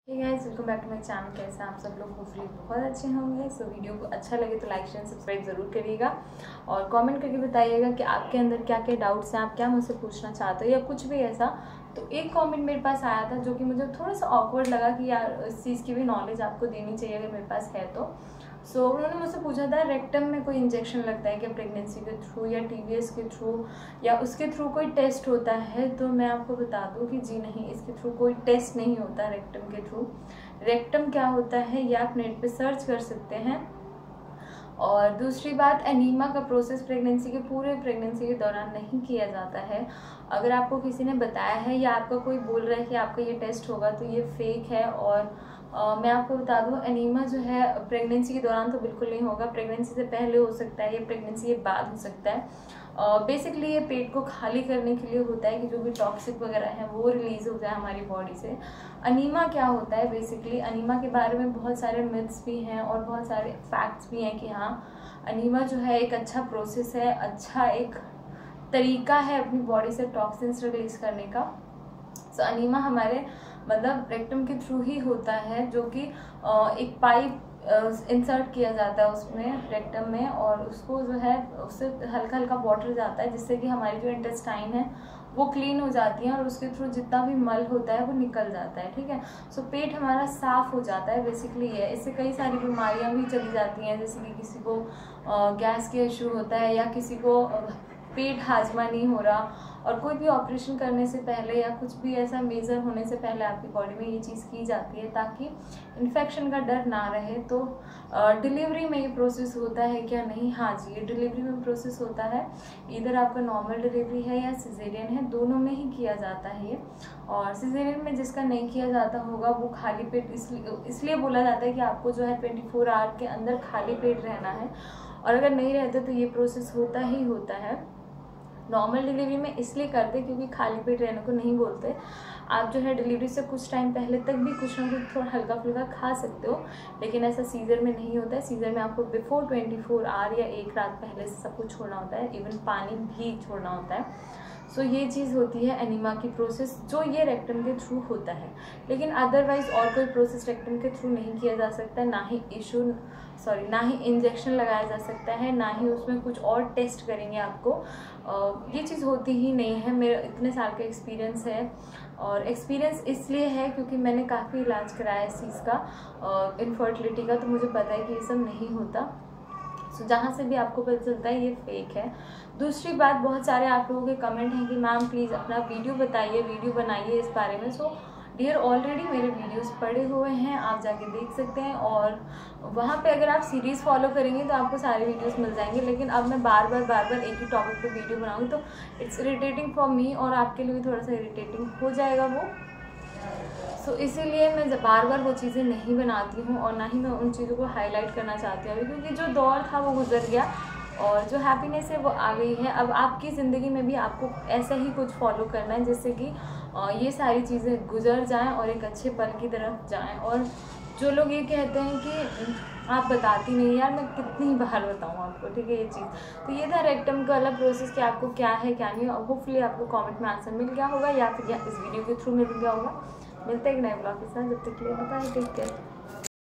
Hey guys, welcome back to my channel. कैसे आप सब लोग? होपफुली बहुत अच्छे होंगे। सो वीडियो को अच्छा लगे तो लाइक शेयर सब्सक्राइब ज़रूर करिएगा और कमेंट करके बताइएगा कि आपके अंदर क्या क्या डाउट्स हैं, आप क्या मुझसे पूछना चाहते हो या कुछ भी ऐसा। तो एक कमेंट मेरे पास आया था जो कि मुझे थोड़ा सा ऑकवर्ड लगा कि यार इस चीज़ की भी नॉलेज आपको देनी चाहिए अगर मेरे पास है तो। सो उन्होंने मुझसे पूछा था रेक्टम में कोई इंजेक्शन लगता है क्या प्रेगनेंसी के थ्रू या टीवीएस के थ्रू या उसके थ्रू कोई टेस्ट होता है। तो मैं आपको बता दूं कि जी नहीं, इसके थ्रू कोई टेस्ट नहीं होता रेक्टम के थ्रू। रेक्टम क्या होता है ये आप नेट पे सर्च कर सकते हैं। और दूसरी बात, एनीमा का प्रोसेस प्रेगनेंसी के दौरान नहीं किया जाता है। अगर आपको किसी ने बताया है या आपका कोई बोल रहा है कि आपका ये टेस्ट होगा तो ये फेक है। और मैं आपको बता दूं, एनीमा जो है प्रेगनेंसी के दौरान तो बिल्कुल नहीं होगा। प्रेगनेंसी से पहले हो सकता है या प्रेगनेंसी के बाद हो सकता है। बेसिकली ये पेट को खाली करने के लिए होता है कि जो भी टॉक्सिक वगैरह है वो रिलीज हो जाए हमारी बॉडी से। अनीमा क्या होता है? बेसिकली अनीमा के बारे में बहुत सारे मिथ्स भी हैं और बहुत सारे फैक्ट्स भी हैं कि हाँ, अनीमा जो है एक अच्छा प्रोसेस है, अच्छा एक तरीका है अपनी बॉडी से टॉक्सिन्स रिलीज करने का। सो अनीमा हमारे मतलब रेक्टम के थ्रू ही होता है, जो कि एक पाइप इंसर्ट किया जाता है उसमें रेक्टम में, और उसको जो है उससे हल्का हल्का वाटर जाता है जिससे कि हमारी जो इंटेस्टाइन है वो क्लीन हो जाती है और उसके थ्रू जितना भी मल होता है वो निकल जाता है। ठीक है, सो पेट हमारा साफ हो जाता है। बेसिकली ये इससे कई सारी बीमारियां भी चली जाती हैं, जैसे कि किसी को गैस के इशू होता है या किसी को पेट हाजमा नहीं हो रहा। और कोई भी ऑपरेशन करने से पहले या कुछ भी ऐसा मेजर होने से पहले आपकी बॉडी में ये चीज़ की जाती है ताकि इन्फेक्शन का डर ना रहे। तो डिलीवरी में ये प्रोसेस होता है क्या? नहीं, हाँ जी, ये डिलीवरी में प्रोसेस होता है। इधर आपका नॉर्मल डिलीवरी है या सिजेरियन है, दोनों में ही किया जाता है ये। और सिजेरियन में जिसका नहीं किया जाता होगा वो खाली पेट इसलिए बोला जाता है कि आपको जो है 24 आवर के अंदर खाली पेट रहना है, और अगर नहीं रहते तो ये प्रोसेस होता ही होता है। नॉर्मल डिलीवरी में इसलिए करते क्योंकि खाली पेट रहने को नहीं बोलते। आप जो है डिलीवरी से कुछ टाइम पहले तक भी कुछ ना कुछ थोड़ा हल्का फुल्का खा सकते हो, लेकिन ऐसा सीजर में नहीं होता है। सीजर में आपको बिफोर 24 आवर या एक रात पहले से सब कुछ छोड़ना होता है, इवन पानी भी छोड़ना होता है। सो ये चीज़ होती है एनीमा की प्रोसेस, जो ये रेक्टम के थ्रू होता है। लेकिन अदरवाइज और कोई प्रोसेस रेक्टम के थ्रू नहीं किया जा सकता, ना ही इंजेक्शन लगाया जा सकता है, ना ही उसमें कुछ और टेस्ट करेंगे आपको। ये चीज़ होती ही नहीं है। मेरा इतने साल का एक्सपीरियंस है, और एक्सपीरियंस इसलिए है क्योंकि मैंने काफ़ी इलाज कराया इस चीज़ का, इनफर्टिलिटी का, तो मुझे पता है कि ये सब नहीं होता। सो जहाँ से भी आपको पता चलता है ये फेक है। दूसरी बात, बहुत सारे आप लोगों के कमेंट हैं कि मैम प्लीज़ अपना वीडियो बताइए, वीडियो बनाइए इस बारे में। सो डियर, ऑलरेडी मेरे वीडियोस पड़े हुए हैं, आप जाके देख सकते हैं। और वहाँ पे अगर आप सीरीज़ फॉलो करेंगे तो आपको सारे वीडियोस मिल जाएंगे। लेकिन अब मैं बार बार एक ही टॉपिक पे वीडियो बनाऊँगी तो इट्स इरिटेटिंग फॉर मी, और आपके लिए भी थोड़ा सा इरिटेटिंग हो जाएगा वो। सो इसीलिए मैं बार बार वो चीज़ें नहीं बनाती हूँ, और ना ही मैं उन चीज़ों को हाईलाइट करना चाहती हूँ, क्योंकि जो दौर था वो गुजर गया और जो हैप्पीनेस है वो आ गई है। अब आपकी ज़िंदगी में भी आपको ऐसा ही कुछ फॉलो करना है जिससे कि ये सारी चीज़ें गुजर जाएं और एक अच्छे पल की तरफ जाएं। और जो लोग ये कहते हैं कि आप बताती नहीं, यार मैं कितनी बार बताऊँ आपको, ठीक है ये चीज़। तो ये था रेक्टम का अलग प्रोसेस कि आपको क्या है क्या नहीं। होपफुली आपको कमेंट में आंसर मिल गया होगा या फिर इस वीडियो के थ्रू मिल गया होगा। मिलते हैं एक नए ब्लॉग के साथ, जब तक के लिए बाय, टेक केयर।